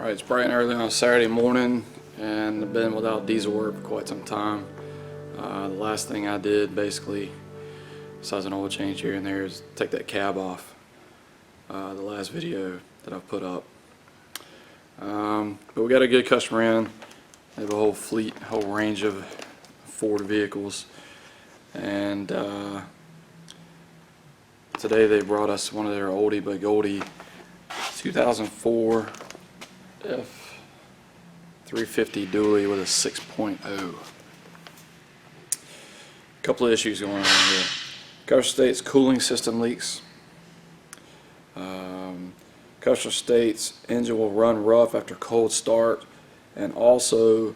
Alright, it's bright and early on a Saturday morning, and I've been without diesel work for quite some time. The last thing I did, basically, besides an oil change here and there, is take that cab off. The last video that I've put up. But we got a good customer in. They have a whole fleet, a whole range of Ford vehicles. And today they brought us one of their oldie but goldie 2004 F-350 dually with a 6.0. Couple of issues going on here. Customer states cooling system leaks. Customer states engine will run rough after cold start and also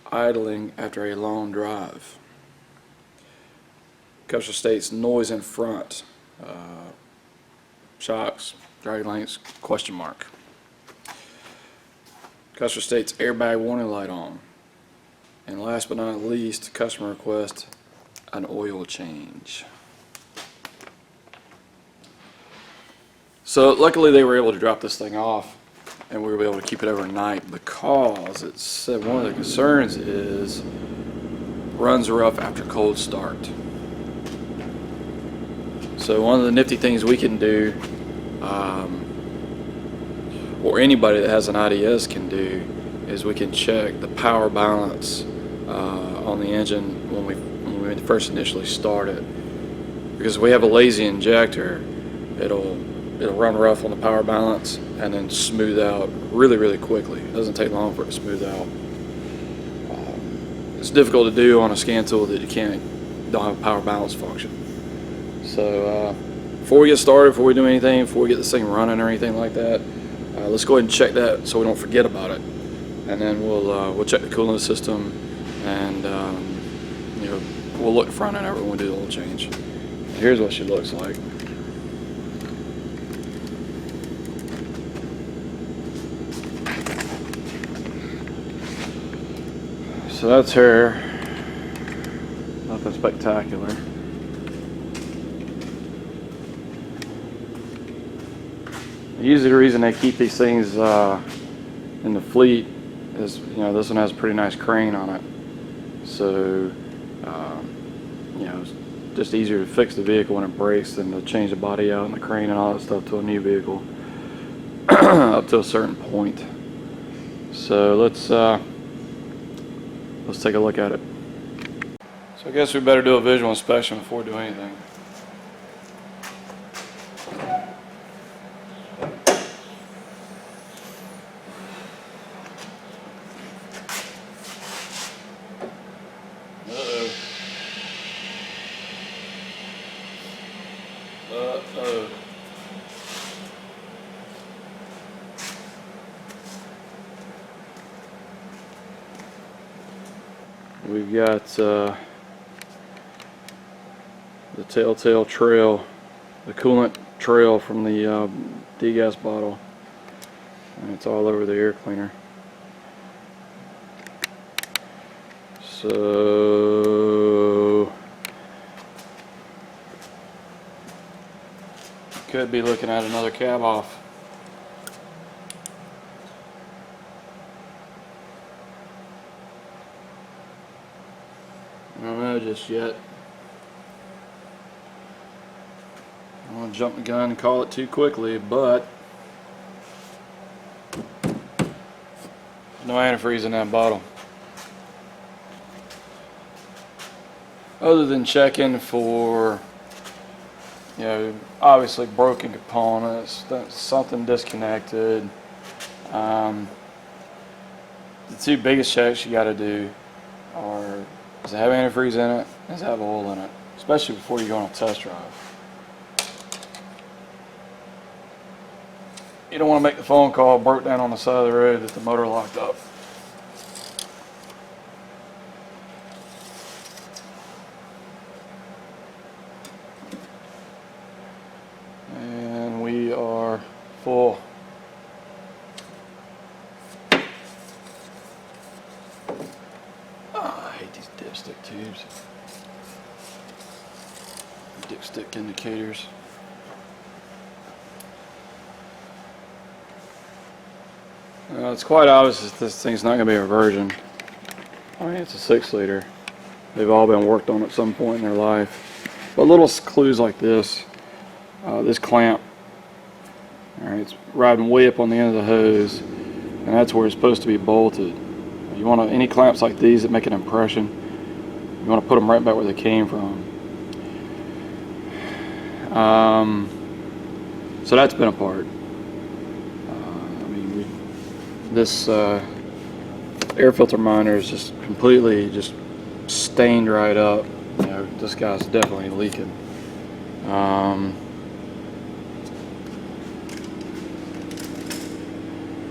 idling after a long drive. Customer states noise in front. Shocks, drag links, question mark. Customer states airbag warning light on. And last but not least, customer requests an oil change. So luckily they were able to drop this thing off and we were able to keep it overnight, because it said one of the concerns is runs rough after cold start. So one of the nifty things we can do, or anybody that has an IDS can do, is we can check the power balance on the engine when we first initially start it. Because if we have a lazy injector, it'll run rough on the power balance and then smooth out really quickly. It doesn't take long for it to smooth out. It's difficult to do on a scan tool that you don't have a power balance function. So before we get started, before we do anything, before we get this thing running or anything like that, let's go ahead and check that so we don't forget about it. And then we'll check the coolant system, and we'll look front end over when we do the oil change. And here's what she looks like. So that's her. Nothing spectacular. Usually the reason they keep these things in the fleet is, this one has a pretty nice crane on it. So, it's just easier to fix the vehicle when it breaks than to change the body out and the crane and all that stuff to a new vehicle up to a certain point. So let's take a look at it. So I guess we better do a visual inspection before we do anything. We've got the telltale trail, the coolant trail from the degas bottle, and it's all over the air cleaner. So could be looking at another cab off. I don't know just yet. I don't want to jump the gun and call it too quickly, but no antifreeze in that bottle. Other than checking for, obviously broken components, something disconnected. The two biggest checks you got to do are, does it have antifreeze in it? Does it have oil in it? Especially before you go on a test drive. You don't want to make the phone call, broke down on the side of the road that the motor locked up. And we are full. I hate these dipstick tubes. Dipstick indicators. It's quite obvious that this thing's not going to be a virgin. I mean, it's a 6-liter. They've all been worked on at some point in their life. But little clues like this, this clamp, alright, it's riding way up on the end of the hose, and that's where it's supposed to be bolted. You want any clamps like these that make an impression, you want to put them right back where they came from. So that's been apart. This air filter miner is just completely just stained right up. You know, this guy's definitely leaking.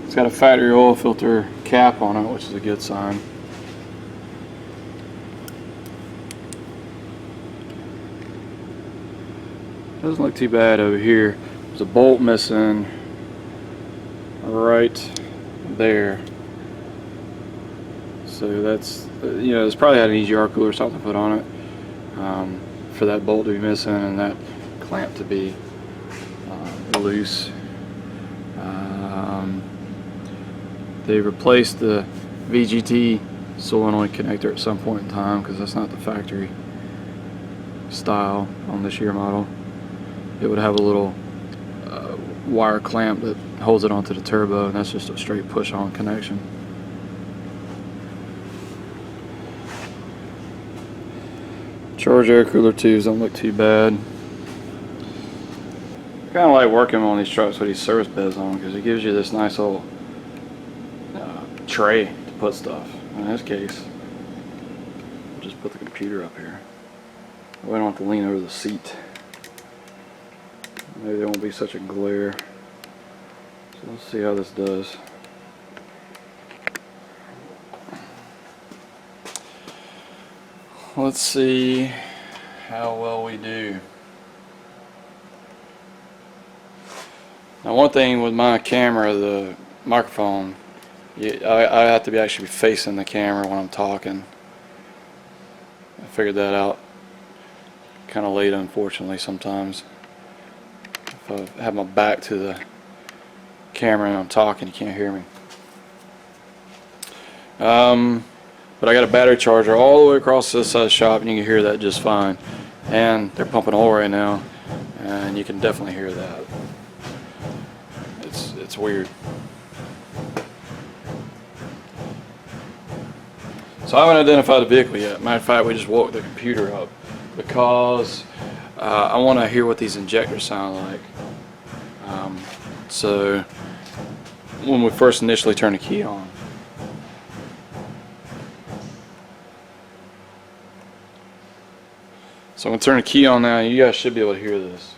It's got a factory oil filter cap on it, which is a good sign. Doesn't look too bad over here. There's a bolt missing right there. So that's, you know, it's probably had an EGR cooler or something put on it for that bolt to be missing and that clamp to be loose. They replaced the VGT solenoid connector at some point in time because that's not the factory style on this year model. It would have a little wire clamp that holds it onto the turbo, and that's just a straight push-on connection. Charge air cooler tubes don't look too bad. I kind of like working on these trucks with these service beds on because it gives you this nice little tray to put stuff. In this case, just put the computer up here. I don't have to lean over the seat. Maybe there won't be such a glare. So let's see how this does. Let's see how well we do. Now, one thing with my camera, the microphone, I have to actually be facing the camera when I'm talking. I figured that out kind of late, unfortunately, sometimes. If I have my back to the camera and I'm talking, you can't hear me. But I got a battery charger all the way across this side of the shop, and you can hear that just fine. And they're pumping oil right now, and you can definitely hear that. It's weird. So I haven't identified the vehicle yet. Matter of fact, we just woke the computer up because I want to hear what these injectors sound like. So when we first initially turn the key on. So I'm going to turn the key on now, and you guys should be able to hear this.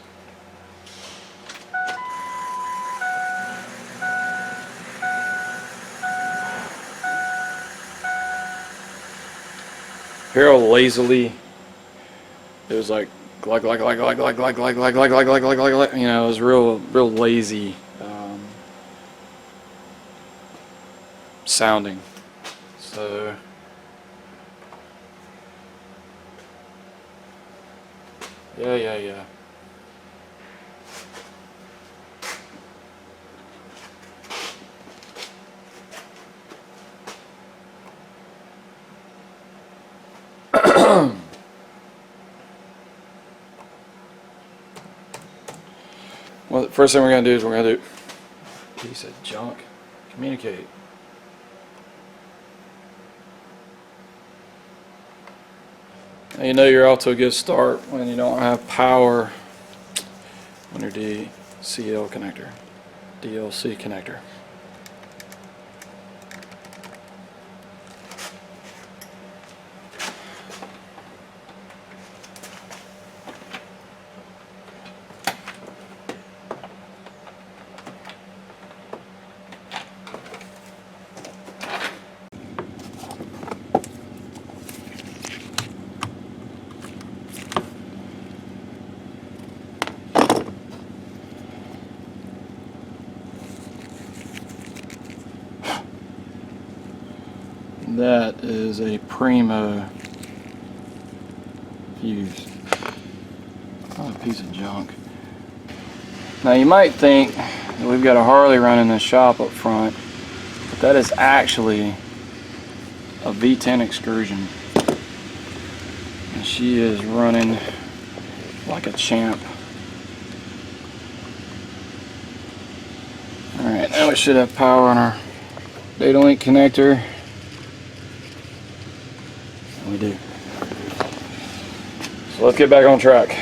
Hear how lazily it was like, you know, it was real lazy sounding. So yeah. Well, the first thing we're going to do is we're going to do, piece of junk, communicate. Now you know you're off to a good start when you don't have power on your DLC connector. That is a primo fuse. Oh, a piece of junk. Now you might think that we've got a Harley running this shop up front, That is actually a V10 excursion, and she is running like a champ. Alright, now we should have power on our data link connector. And we do. So let's get back on track.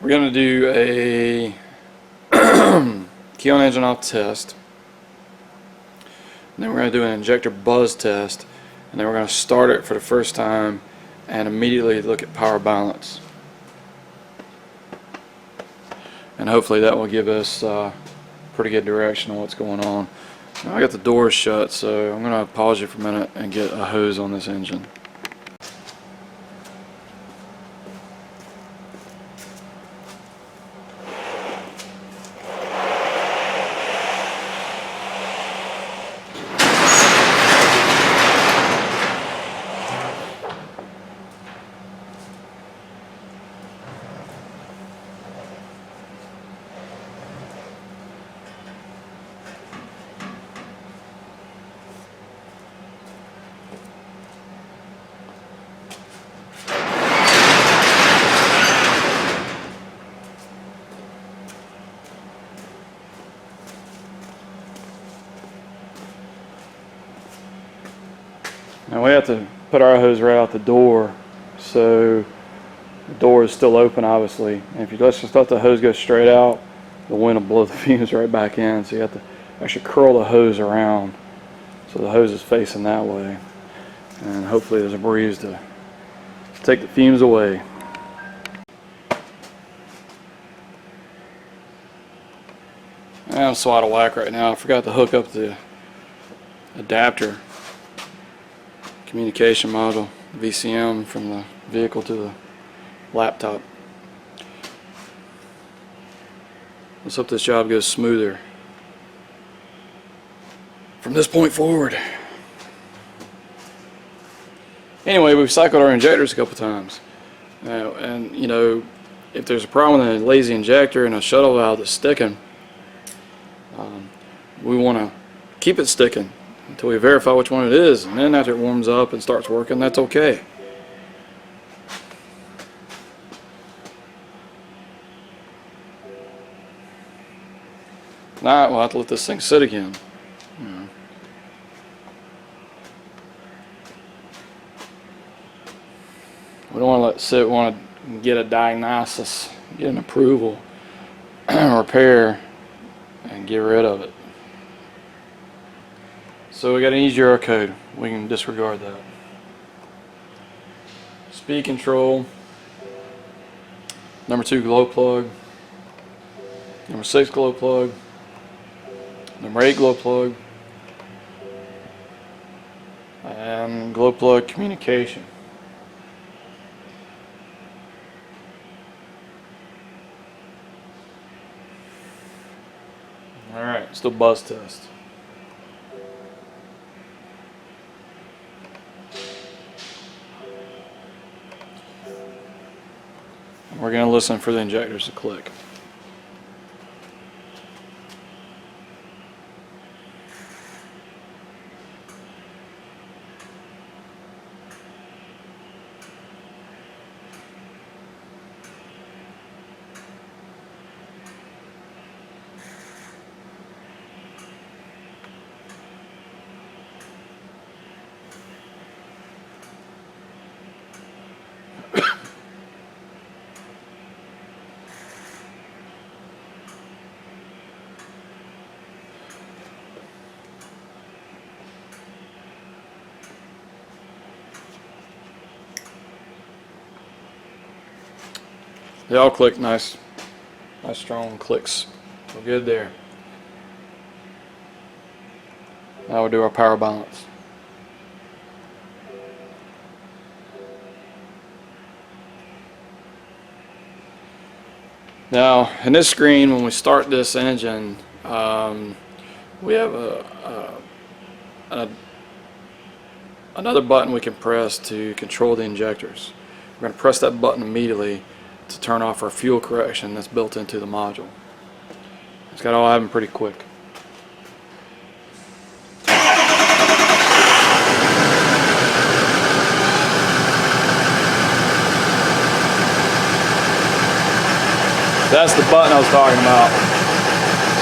We're going to do a key on engine off test. And then we're going to do an injector buzz test. And then we're going to start it for the first time and immediately look at power balance. And hopefully that will give us pretty good direction on what's going on. Now I got the doors shut, so I'm going to pause you for a minute and get a hose on this engine. Now we have to put our hose right out the door, so the door is still open obviously, and if you just let the hose go straight out, the wind will blow the fumes right back in, so you have to actually curl the hose around so the hose is facing that way, and hopefully there's a breeze to take the fumes away. I'm so out of whack right now, I forgot to hook up the adapter communication module, VCM, from the vehicle to the laptop. Let's hope this job goes smoother from this point forward. Anyway, we've cycled our injectors a couple times, and you know, if there's a problem with a lazy injector and a shuttle valve that's sticking, we want to keep it sticking until we verify which one it is, and then after it warms up and starts working, that's okay. Now we'll have to let this thing sit again. We don't want to let it sit. We want to get a diagnosis, get an approval, repair, and get rid of it. So we got an easy error code. We can disregard that. Speed control. Number 2 glow plug. Number 6 glow plug. Number 8 glow plug. And glow plug communication. Alright, let's do a buzz test. We're going to listen for the injectors to click. They all click nice strong clicks. We're good there. Now we'll do our power balance. Now in this screen, when we start this engine, we have another button we can press to control the injectors. We're going to press that button immediately to turn off our fuel correction that's built into the module. It's got to all happen pretty quick. That's the button I was talking about.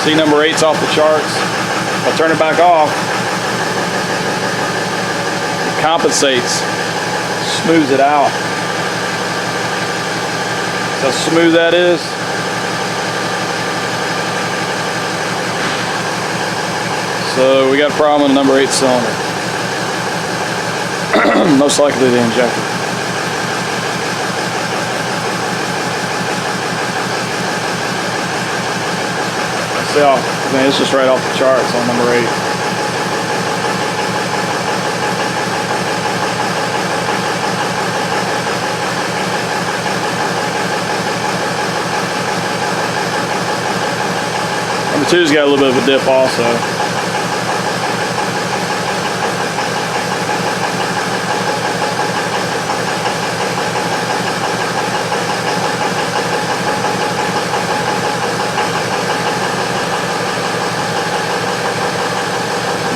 See, number 8's off the charts. If I turn it back off, it compensates, smooths it out. See how smooth that is? So we got a problem with the number 8 cylinder. Most likely the injector. See how, I mean, it's just right off the charts on number 8. Number 2's got a little bit of a dip also.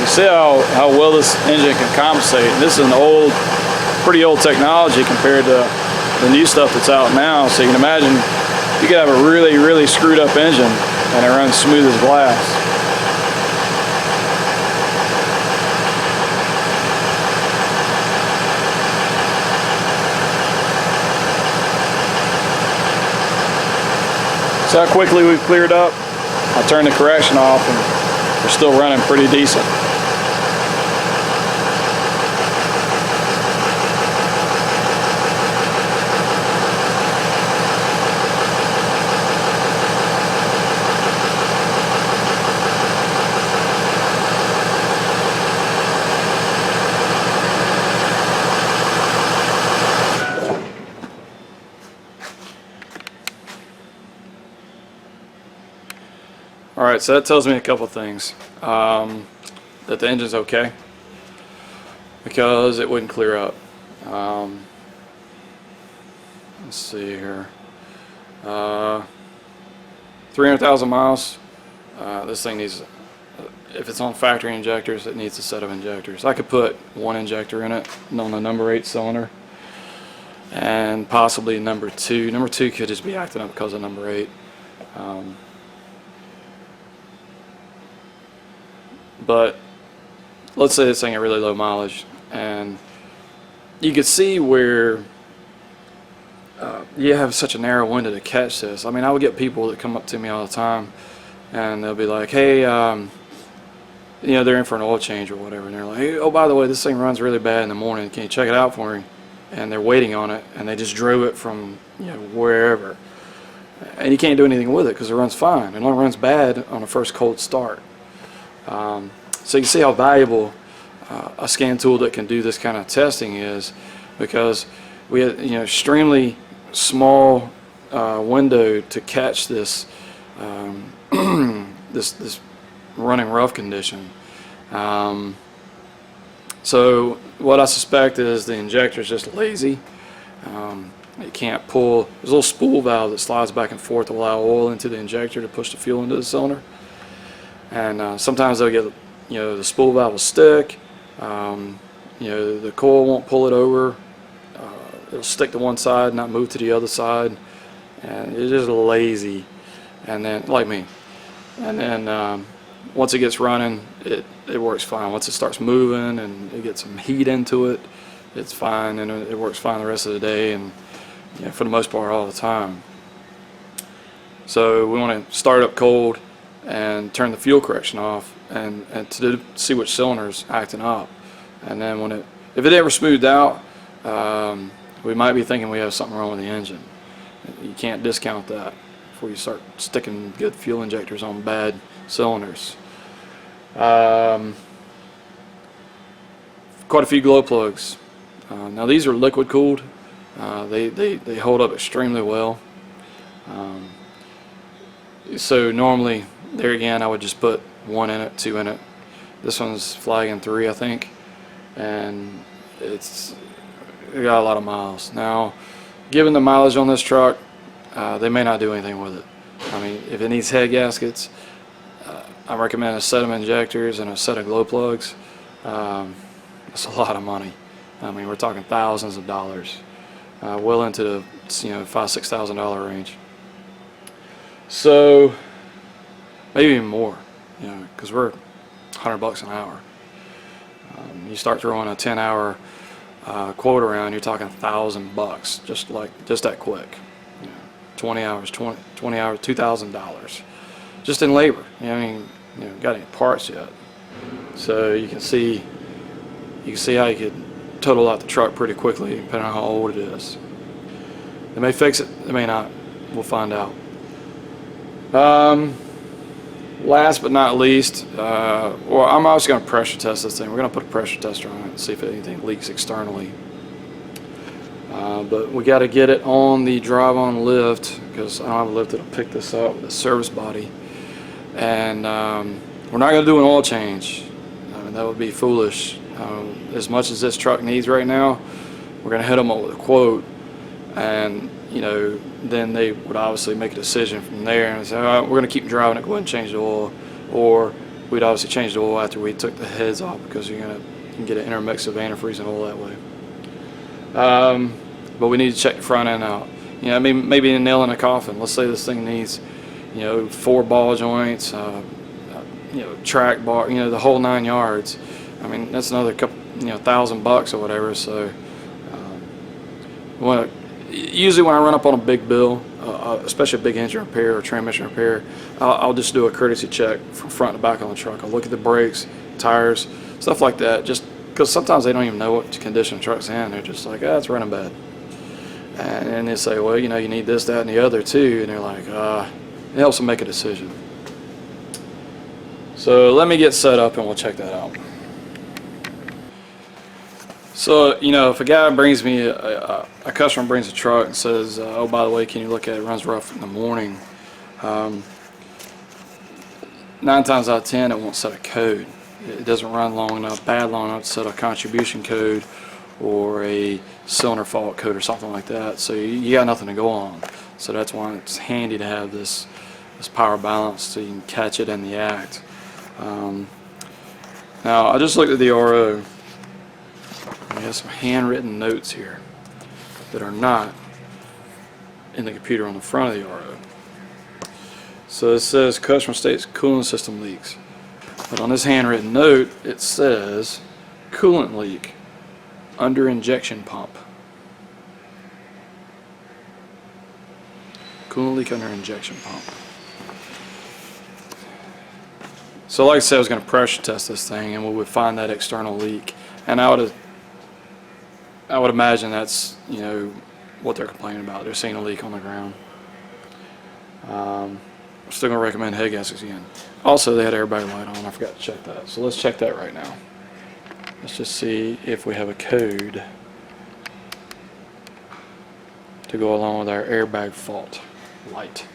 See how well this engine can compensate. And this is an old, pretty old technology compared to the new stuff that's out now. So you can imagine you could have a really, really screwed up engine and it runs smooth as glass. So how quickly we've cleared up. I turned the correction off and we're still running pretty decent. Alright, so that tells me a couple things. That the engine's okay, because it wouldn't clear up. Let's see here. 300,000 miles. This thing needs, if it's on factory injectors, it needs a set of injectors. I could put one injector in it on the number 8 cylinder, and possibly number 2. Number 2 could just be acting up because of number 8. But let's say this thing at really low mileage, and you could see where you have such a narrow window to catch this. I mean, I would get people that come up to me all the time, and they'll be like, hey, you know, they're in for an oil change or whatever, and they're like, hey, oh, by the way, this thing runs really bad in the morning. Can you check it out for me? And they're waiting on it, and they just drove it from, you know, wherever, and you can't do anything with it because it runs fine. It only runs bad on the first cold start. So you can see how valuable a scan tool that can do this kind of testing is, because we have, you know, extremely small window to catch this this running rough condition. So what I suspect is the injector is just lazy. It can't pull. There's a little spool valve that slides back and forth to allow oil into the injector to push the fuel into the cylinder. And sometimes they'll get, you know, the spool valve will stick. You know, the coil won't pull it over. It'll stick to one side, not move to the other side, and it's just lazy. And then, like me, and then once it gets running, it works fine. Once it starts moving and it gets some heat into it, it's fine, and it works fine the rest of the day, and, you know, for the most part all the time. So we want to start up cold and turn the fuel correction off, and to see which cylinder's acting up. And then when if it ever smoothed out, we might be thinking we have something wrong with the engine. You can't discount that before you start sticking good fuel injectors on bad cylinders. Quite a few glow plugs. Now these are liquid cooled. They hold up extremely well. So normally, there again, I would just put 1 in it, 2 in it. This one's flagging 3, I think, and it got a lot of miles. Now, given the mileage on this truck, they may not do anything with it. I mean, if it needs head gaskets, I recommend a set of injectors and a set of glow plugs. That's a lot of money. I mean, we're talking thousands of dollars, well into the $5,000 to $6,000 range. So maybe even more, you know, because we're $100 an hour. You start throwing a 10-hour quote around, you're talking $1,000 just that quick. You know, 20 hours, 20 hours, $2,000 just in labor. You know, I mean, you know, got any parts yet? So you can see how you could total out the truck pretty quickly, depending on how old it is. They may fix it, they may not. We'll find out. Last but not least, well, I'm also going to pressure test this thing. We're going to put a pressure tester on it and see if anything leaks externally. But we got to get it on the drive-on lift, because I don't have a lift that'll pick this up with a service body. And we're not going to do an oil change. I mean, that would be foolish. As much as this truck needs right now, we're going to hit them up with a quote, and you know, then they would obviously make a decision from there and say, all right, we're going to keep driving it, go ahead and change the oil. Or we'd obviously change the oil after we took the heads off, because you can get an intermix of antifreeze and oil that way. But we need to check the front end out. You know, maybe a nail in a coffin. Let's say this thing needs, you know, 4 ball joints, you know, track bar, you know, the whole 9 yards. I mean, that's another couple, you know, $1,000 or whatever. So usually when I run up on a big bill, especially a big engine repair or transmission repair, I'll just do a courtesy check from front to back on the truck. I'll look at the brakes, tires, stuff like that, just because sometimes they don't even know what condition the truck's in. They're just like, it's running bad. And they say, well, you know, you need this, that, and the other too. And they're like, it helps them make a decision. So let me get set up and we'll check that out. So, you know, if a guy brings me, a customer brings a truck and says, oh, by the way, can you look at it, runs rough in the morning, 9 times out of 10 it won't set a code. It doesn't run long enough, bad long enough to set a contribution code or a cylinder fault code or something like that. So you got nothing to go on. So that's why it's handy to have this power balance, so you can catch it in the act. Now, I just looked at the RO. I have some handwritten notes here that are not in the computer on the front of the RO. So it says customer states coolant system leaks. But on this handwritten note, it says coolant leak under injection pump. Coolant leak under injection pump. So like I said, I was going to pressure test this thing and we would find that external leak. And I would imagine that's, you know, what they're complaining about. They're seeing a leak on the ground. I'm still going to recommend head gaskets again. Also, they had airbag light on. I forgot to check that. So let's check that right now. Let's just see if we have a code to go along with our airbag fault light.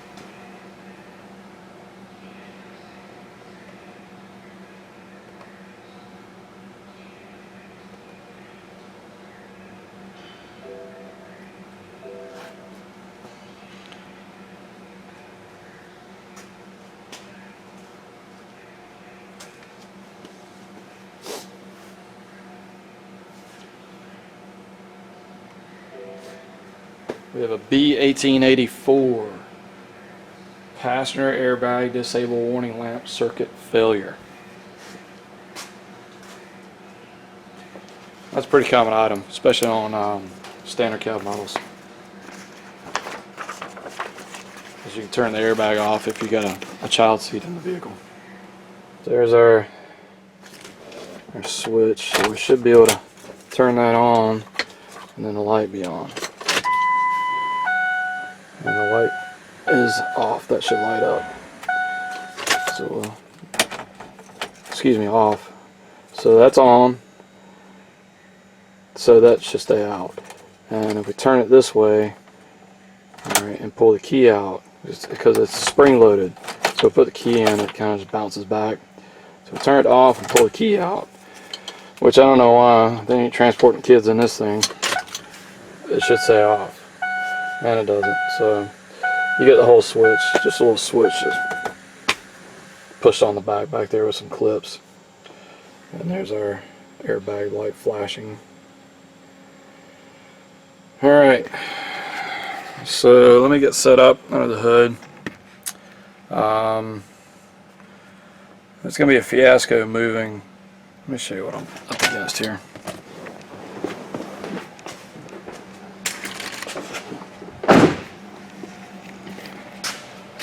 We have a B1884 passenger airbag disable warning lamp circuit failure. That's a pretty common item, especially on standard cab models. Because you can turn the airbag off if you got a child seat in the vehicle. There's our switch, so we should be able to turn that on and then the light be on. And the light is off. That should light up. So, excuse me, off. So that's on. So that should stay out. And if we turn it this way, alright, and pull the key out, because it's spring loaded. So put the key in, it kind of just bounces back. So turn it off and pull the key out. Which I don't know why. They ain't transporting kids in this thing. It should say off. And it doesn't. So you get the whole switch, just a little switch just pushed on the back there with some clips. And there's our airbag light flashing. Alright, so let me get set up under the hood. It's going to be a fiasco moving. Let me show you what I'm up against here.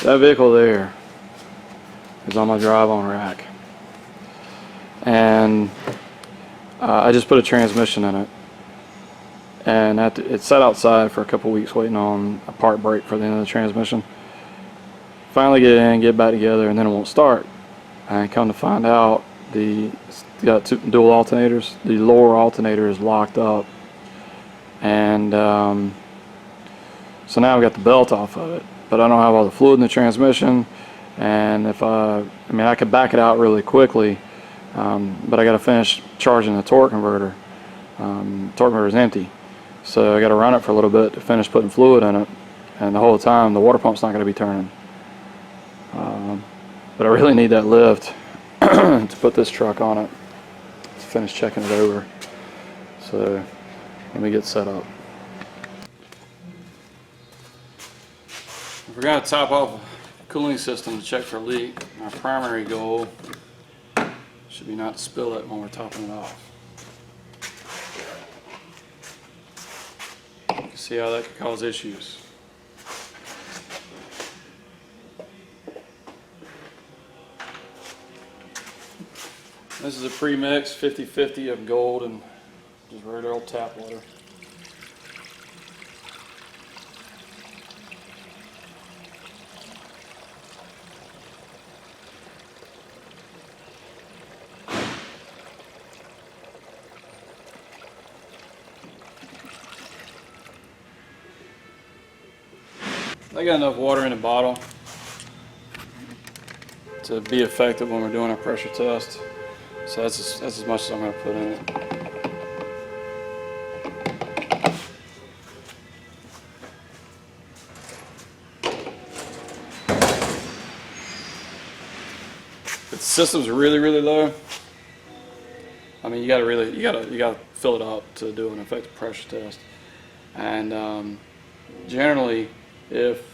That vehicle there is on my drive-on rack, and I just put a transmission in it, and it sat outside for a couple weeks waiting on a part break for the end of the transmission. Finally get it in, get back together, and then it won't start. And come to find out, it's got two dual alternators. The lower alternator is locked up, and so now I've got the belt off of it, but I don't have all the fluid in the transmission. And if I mean, I could back it out really quickly, but I got to finish charging the torque converter. Torque converter is empty, so I got to run it for a little bit to finish putting fluid in it, and the whole time the water pump's not going to be turning. But I really need that lift to put this truck on it to finish checking it over. So let me get set up. I forgot to top off the cooling system to check for a leak. My primary goal should be not to spill it when we're topping it off. You can see how that could cause issues. This is a pre-mix 50-50 of gold and just regular old tap water. I got enough water in the bottle to be effective when we're doing our pressure test. So that's as much as I'm going to put in it. If the system's really low, I mean, you gotta fill it up to do an effective pressure test. And generally, if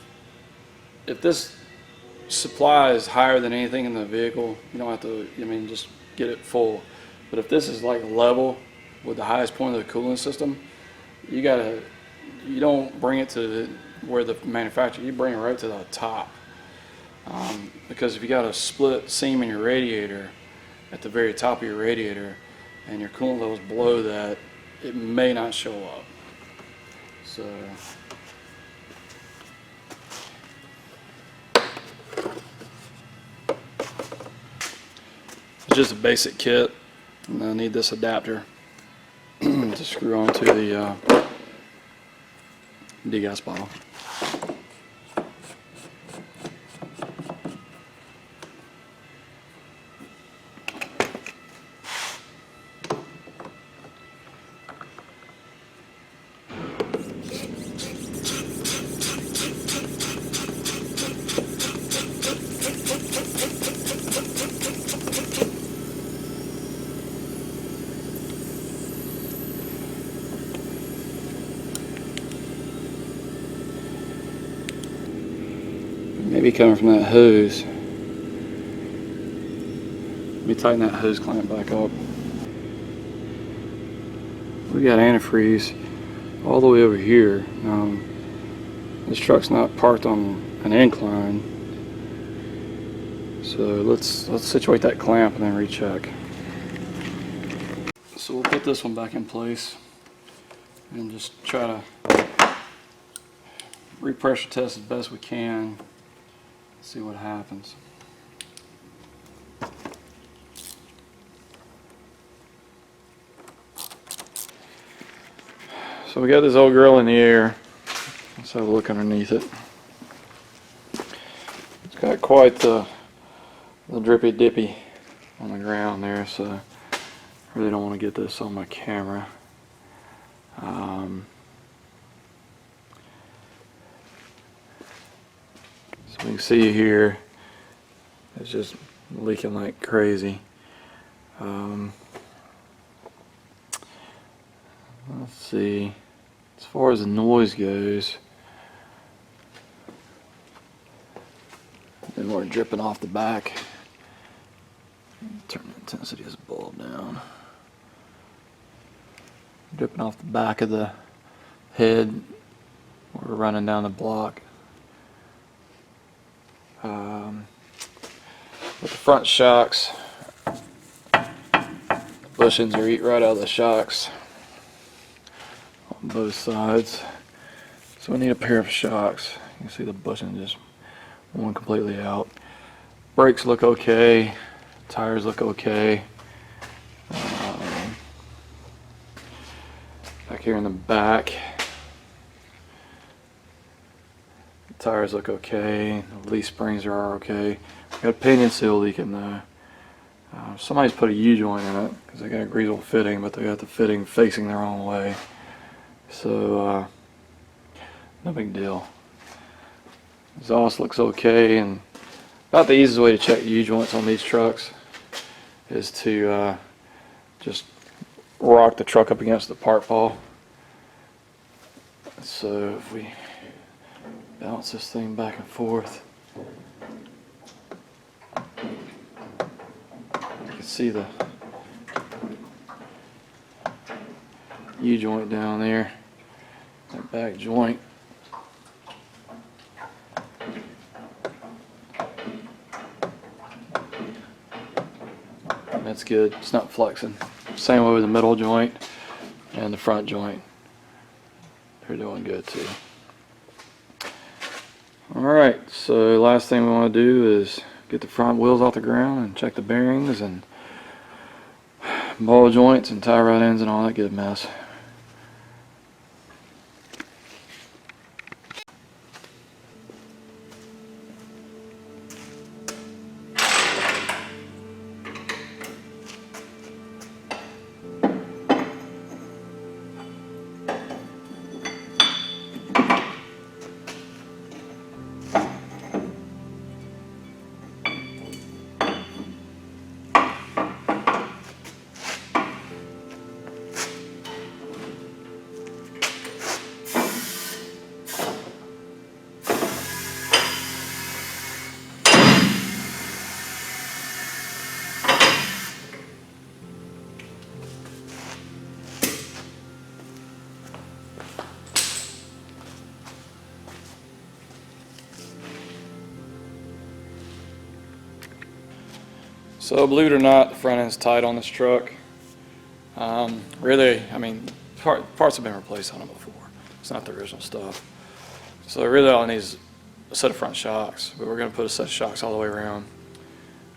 this supply is higher than anything in the vehicle, you don't have to, I mean, just get it full. But if this is like level with the highest point of the cooling system, you don't bring it to where the manufacturer, you bring it right to the top. Because if you got a split seam in your radiator at the very top of your radiator and your coolant level's below that, it may not show up. So it's just a basic kit, and I need this adapter to screw onto the degas bottle. Maybe coming from that hose. Let me tighten that hose clamp back up. We got antifreeze all the way over here. This truck's not parked on an incline, so let's situate that clamp and then recheck. So we'll put this one back in place and just try to repressure test as best we can. See what happens. So we got this old girl in the air. Let's have a look underneath it. It's got quite the drippy dippy on the ground there, so I really don't want to get this on my camera. So we can see here, it's just leaking like crazy. Let's see, as far as the noise goes, and we're dripping off the back. Turn the intensity of this bulb down. Dripping off the back of the head. We're running down the block. With the front shocks, bushings are eat right out of the shocks on both sides. So we need a pair of shocks. You can see the bushing just worn completely out. Brakes look okay. Tires look okay. Back here in the back, the tires look okay. The leaf springs are okay. We got a pinion seal leaking though. Somebody's put a U-joint in it because they got a greasel fitting, but they got the fitting facing the wrong way. So no big deal. Exhaust looks okay, and about the easiest way to check U-joints on these trucks is to just rock the truck up against the part ball. So if we bounce this thing back and forth, you can see the U-joint down there, that back joint. That's good, it's not flexing. Same way with the middle joint and the front joint. They're doing good too. Alright, so last thing we want to do is get the front wheels off the ground and check the bearings and ball joints and tie rod ends and all that good mess. So believe it or not, the front end's tight on this truck. Really, I mean, parts have been replaced on it before. It's not the original stuff. So really all it needs is a set of front shocks, but we're going to put a set of shocks all the way around.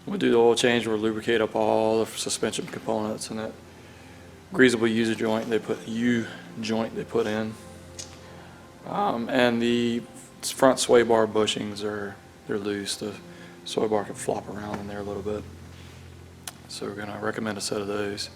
We'll do the oil change, we'll lubricate up all the suspension components and that greasable U-joint they put in. And the front sway bar bushings they're loose. The sway bar can flop around in there a little bit. So we're going to recommend a set of those.